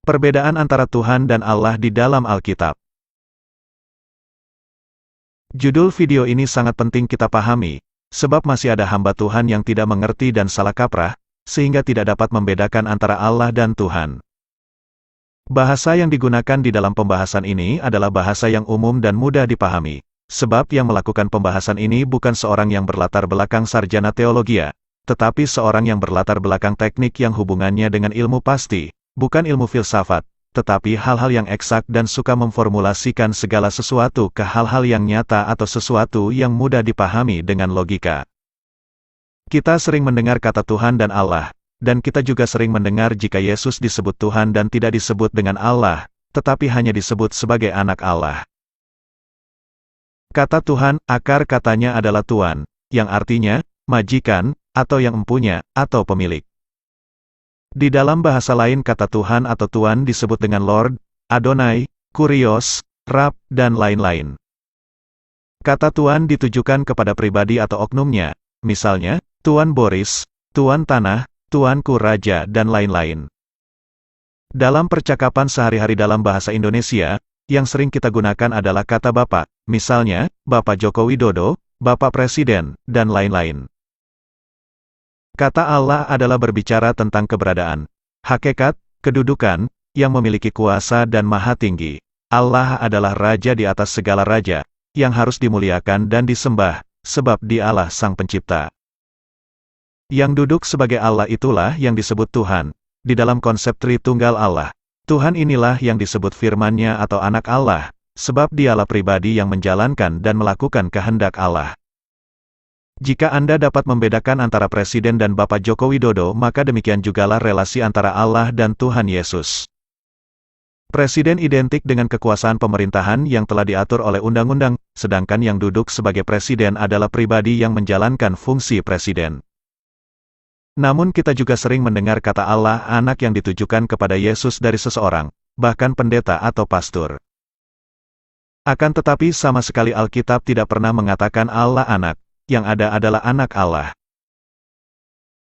Perbedaan antara Tuhan dan Allah di dalam Alkitab. Judul video ini sangat penting kita pahami, sebab masih ada hamba Tuhan yang tidak mengerti dan salah kaprah, sehingga tidak dapat membedakan antara Allah dan Tuhan. Bahasa yang digunakan di dalam pembahasan ini adalah bahasa yang umum dan mudah dipahami, sebab yang melakukan pembahasan ini bukan seorang yang berlatar belakang sarjana teologi, tetapi seorang yang berlatar belakang teknik yang hubungannya dengan ilmu pasti, bukan ilmu filsafat, tetapi hal-hal yang eksak dan suka memformulasikan segala sesuatu ke hal-hal yang nyata atau sesuatu yang mudah dipahami dengan logika. Kita sering mendengar kata Tuhan dan Allah, dan kita juga sering mendengar jika Yesus disebut Tuhan dan tidak disebut dengan Allah, tetapi hanya disebut sebagai anak Allah. Kata Tuhan, akar katanya adalah Tuan, yang artinya, majikan, atau yang empunya, atau pemilik. Di dalam bahasa lain kata Tuhan atau Tuan disebut dengan Lord, Adonai, Kurios, Rab, dan lain-lain. Kata Tuan ditujukan kepada pribadi atau oknumnya, misalnya, Tuan Boris, Tuan Tanah, Tuanku Raja, dan lain-lain. Dalam percakapan sehari-hari dalam bahasa Indonesia, yang sering kita gunakan adalah kata Bapak, misalnya, Bapak Joko Widodo, Bapak Presiden, dan lain-lain. Kata Allah adalah berbicara tentang keberadaan, hakikat, kedudukan, yang memiliki kuasa dan maha tinggi. Allah adalah Raja di atas segala raja, yang harus dimuliakan dan disembah, sebab Dialah Sang Pencipta. Yang duduk sebagai Allah itulah yang disebut Tuhan. Di dalam konsep Tritunggal Allah, Tuhan inilah yang disebut firman-Nya atau anak Allah, sebab Dialah pribadi yang menjalankan dan melakukan kehendak Allah. Jika Anda dapat membedakan antara Presiden dan Bapak Joko Widodo, maka demikian jugalah relasi antara Allah dan Tuhan Yesus. Presiden identik dengan kekuasaan pemerintahan yang telah diatur oleh undang-undang, sedangkan yang duduk sebagai presiden adalah pribadi yang menjalankan fungsi presiden. Namun kita juga sering mendengar kata Allah anak yang ditujukan kepada Yesus dari seseorang, bahkan pendeta atau pastor. Akan tetapi sama sekali Alkitab tidak pernah mengatakan Allah anak. Yang ada adalah anak Allah.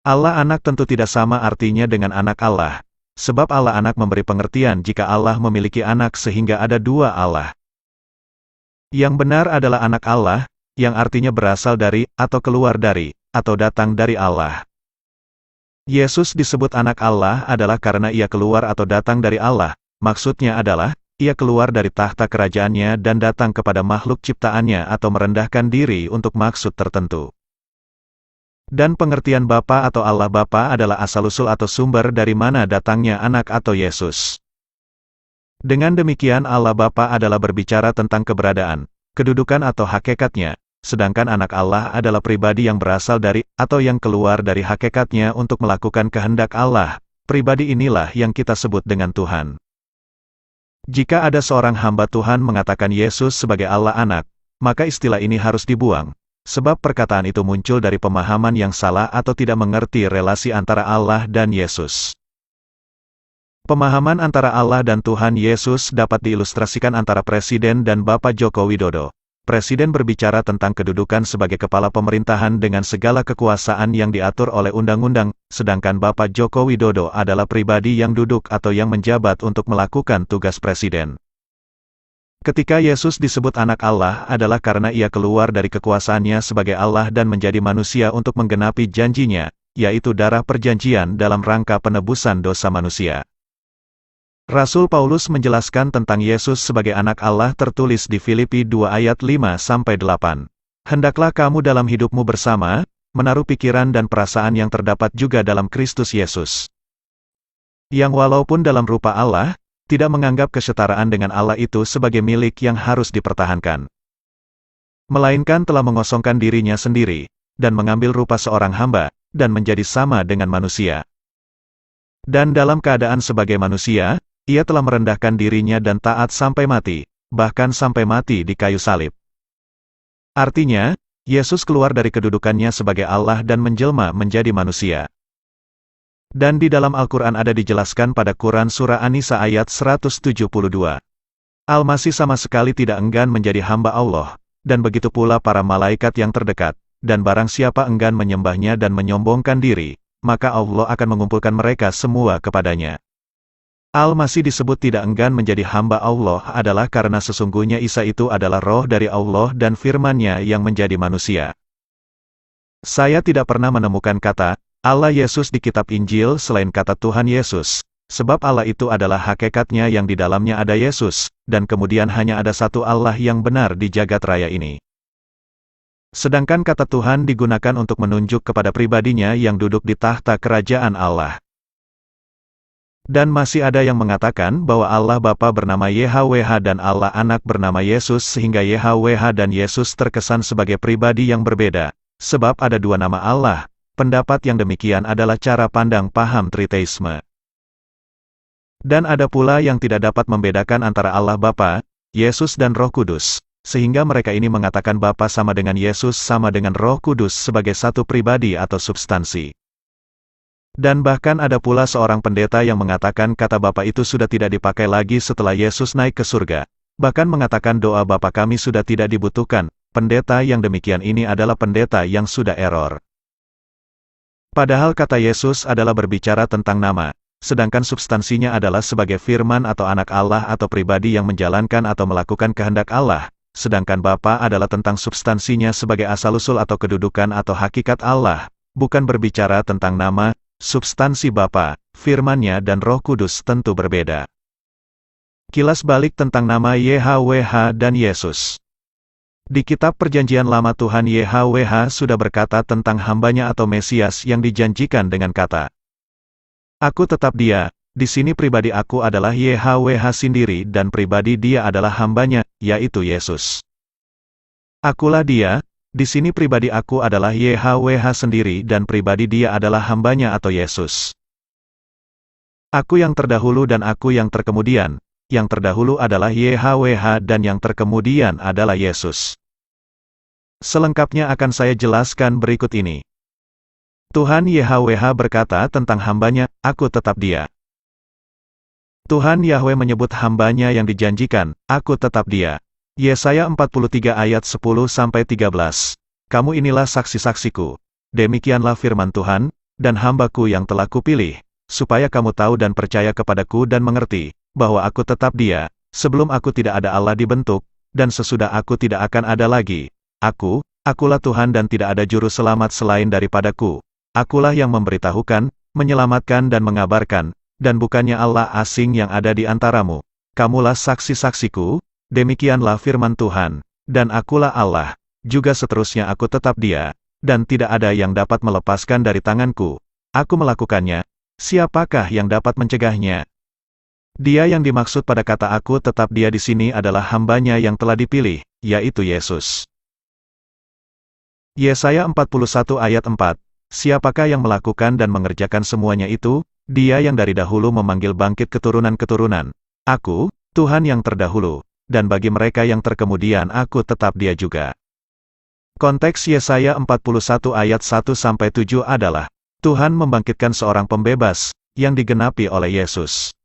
Allah anak tentu tidak sama artinya dengan anak Allah, sebab Allah anak memberi pengertian jika Allah memiliki anak sehingga ada dua Allah. Yang benar adalah anak Allah, yang artinya berasal dari, atau keluar dari, atau datang dari Allah. Yesus disebut anak Allah adalah karena ia keluar atau datang dari Allah, maksudnya adalah, ia keluar dari tahta kerajaannya dan datang kepada makhluk ciptaannya atau merendahkan diri untuk maksud tertentu. Dan pengertian Bapa atau Allah Bapa adalah asal-usul atau sumber dari mana datangnya anak atau Yesus. Dengan demikian Allah Bapa adalah berbicara tentang keberadaan, kedudukan atau hakikatnya, sedangkan anak Allah adalah pribadi yang berasal dari, atau yang keluar dari hakikatnya untuk melakukan kehendak Allah. Pribadi inilah yang kita sebut dengan Tuhan. Jika ada seorang hamba Tuhan mengatakan Yesus sebagai Allah anak, maka istilah ini harus dibuang, sebab perkataan itu muncul dari pemahaman yang salah atau tidak mengerti relasi antara Allah dan Yesus. Pemahaman antara Allah dan Tuhan Yesus dapat diilustrasikan antara Presiden dan Bapak Joko Widodo. Presiden berbicara tentang kedudukan sebagai kepala pemerintahan dengan segala kekuasaan yang diatur oleh undang-undang, sedangkan Bapak Joko Widodo adalah pribadi yang duduk atau yang menjabat untuk melakukan tugas presiden. Ketika Yesus disebut anak Allah adalah karena ia keluar dari kekuasaannya sebagai Allah dan menjadi manusia untuk menggenapi janjinya, yaitu darah perjanjian dalam rangka penebusan dosa manusia. Rasul Paulus menjelaskan tentang Yesus sebagai anak Allah tertulis di Filipi 2 ayat 5-8. Hendaklah kamu dalam hidupmu bersama, menaruh pikiran dan perasaan yang terdapat juga dalam Kristus Yesus. Yang walaupun dalam rupa Allah, tidak menganggap kesetaraan dengan Allah itu sebagai milik yang harus dipertahankan. Melainkan telah mengosongkan dirinya sendiri, dan mengambil rupa seorang hamba, dan menjadi sama dengan manusia. Dan dalam keadaan sebagai manusia, ia telah merendahkan dirinya dan taat sampai mati, bahkan sampai mati di kayu salib. Artinya, Yesus keluar dari kedudukannya sebagai Allah dan menjelma menjadi manusia. Dan di dalam Al-Quran ada dijelaskan pada Quran Surah An-Nisa ayat 172. Al-Masih sama sekali tidak enggan menjadi hamba Allah, dan begitu pula para malaikat yang terdekat, dan barang siapa enggan menyembahnya dan menyombongkan diri, maka Allah akan mengumpulkan mereka semua kepadanya. Al-Masih disebut tidak enggan menjadi hamba Allah adalah karena sesungguhnya Isa itu adalah roh dari Allah dan firman-Nya yang menjadi manusia. Saya tidak pernah menemukan kata Allah Yesus di kitab Injil selain kata Tuhan Yesus, sebab Allah itu adalah hakikatnya yang di dalamnya ada Yesus, dan kemudian hanya ada satu Allah yang benar di jagat raya ini. Sedangkan kata Tuhan digunakan untuk menunjuk kepada pribadinya yang duduk di tahta kerajaan Allah. Dan masih ada yang mengatakan bahwa Allah Bapa bernama YHWH dan Allah Anak bernama Yesus sehingga YHWH dan Yesus terkesan sebagai pribadi yang berbeda, sebab ada dua nama Allah. Pendapat yang demikian adalah cara pandang paham triteisme. Dan ada pula yang tidak dapat membedakan antara Allah Bapa, Yesus dan Roh Kudus, sehingga mereka ini mengatakan Bapa sama dengan Yesus sama dengan Roh Kudus sebagai satu pribadi atau substansi. Dan bahkan ada pula seorang pendeta yang mengatakan kata Bapa itu sudah tidak dipakai lagi setelah Yesus naik ke surga. Bahkan mengatakan doa Bapa kami sudah tidak dibutuhkan. Pendeta yang demikian ini adalah pendeta yang sudah error. Padahal kata Yesus adalah berbicara tentang nama, sedangkan substansinya adalah sebagai firman atau anak Allah atau pribadi yang menjalankan atau melakukan kehendak Allah, sedangkan Bapa adalah tentang substansinya sebagai asal-usul atau kedudukan atau hakikat Allah, bukan berbicara tentang nama. Substansi Bapa, firman-Nya dan Roh Kudus tentu berbeda. Kilas balik tentang nama YHWH dan Yesus. Di kitab Perjanjian Lama Tuhan YHWH sudah berkata tentang hambanya atau Mesias yang dijanjikan dengan kata, Aku tetap Dia, di sini pribadi aku adalah YHWH sendiri dan pribadi Dia adalah hambanya, yaitu Yesus. Akulah Dia. Di sini pribadi aku adalah YHWH sendiri dan pribadi Dia adalah hambanya atau Yesus. Aku yang terdahulu dan aku yang terkemudian. Yang terdahulu adalah YHWH dan yang terkemudian adalah Yesus. Selengkapnya akan saya jelaskan berikut ini. Tuhan YHWH berkata tentang hambanya, aku tetap Dia. Tuhan Yahweh menyebut hambanya yang dijanjikan, aku tetap Dia. Yesaya 43 ayat 10-13. Kamu inilah saksi-saksiku. Demikianlah firman Tuhan, dan hambaku yang telah kupilih, supaya kamu tahu dan percaya kepadaku dan mengerti, bahwa aku tetap Dia, sebelum aku tidak ada Allah dibentuk, dan sesudah aku tidak akan ada lagi. Akulah Tuhan dan tidak ada juru selamat selain daripadaku. Akulah yang memberitahukan, menyelamatkan dan mengabarkan, dan bukannya Allah asing yang ada di antaramu. Kamulah saksi-saksiku. Demikianlah firman Tuhan, dan akulah Allah, juga seterusnya aku tetap Dia, dan tidak ada yang dapat melepaskan dari tanganku. Aku melakukannya, siapakah yang dapat mencegahnya? Dia yang dimaksud pada kata aku tetap Dia di sini adalah hambanya yang telah dipilih, yaitu Yesus. Yesaya 41 ayat 4, Siapakah yang melakukan dan mengerjakan semuanya itu? Dia yang dari dahulu memanggil bangkit keturunan-keturunan. Aku, Tuhan yang terdahulu. Dan bagi mereka yang terkemudian aku tetap Dia juga. Konteks Yesaya 41 ayat 1-7 adalah, Tuhan membangkitkan seorang pembebas, yang digenapi oleh Yesus.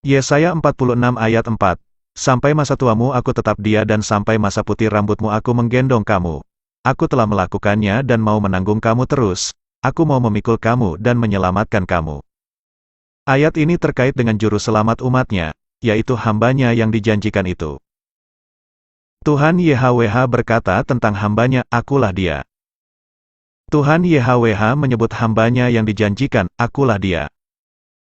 Yesaya 46 ayat 4, Sampai masa tuamu aku tetap Dia dan sampai masa putih rambutmu aku menggendong kamu. Aku telah melakukannya dan mau menanggung kamu terus, aku mau memikul kamu dan menyelamatkan kamu. Ayat ini terkait dengan juru selamat umatnya, yaitu hambanya yang dijanjikan itu. Tuhan YHWH berkata tentang hambanya, akulah Dia. Tuhan YHWH menyebut hambanya yang dijanjikan, akulah Dia.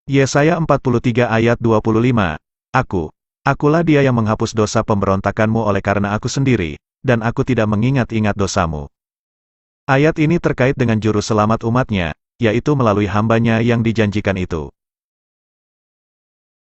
Yesaya 43 ayat 25, Akulah Dia yang menghapus dosa pemberontakanmu oleh karena aku sendiri, dan aku tidak mengingat-ingat dosamu. Ayat ini terkait dengan juru selamat umatnya, yaitu melalui hambanya yang dijanjikan itu.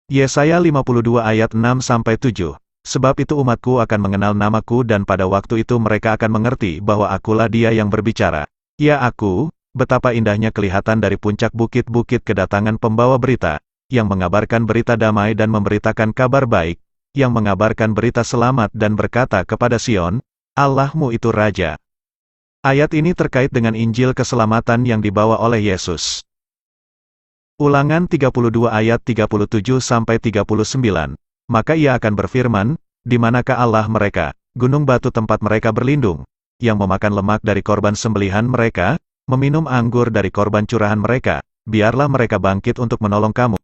Yesaya 52 ayat 6-7, Sebab itu umatku akan mengenal namaku dan pada waktu itu mereka akan mengerti bahwa akulah Dia yang berbicara. Ya aku, betapa indahnya kelihatan dari puncak bukit-bukit kedatangan pembawa berita, yang mengabarkan berita damai dan memberitakan kabar baik, yang mengabarkan berita selamat dan berkata kepada Sion, Allahmu itu Raja. Ayat ini terkait dengan Injil keselamatan yang dibawa oleh Yesus. Ulangan 32 ayat 37-39, Maka Ia akan berfirman, di manakah Allah mereka, gunung batu tempat mereka berlindung, yang memakan lemak dari korban sembelihan mereka, meminum anggur dari korban curahan mereka, biarlah mereka bangkit untuk menolong kamu,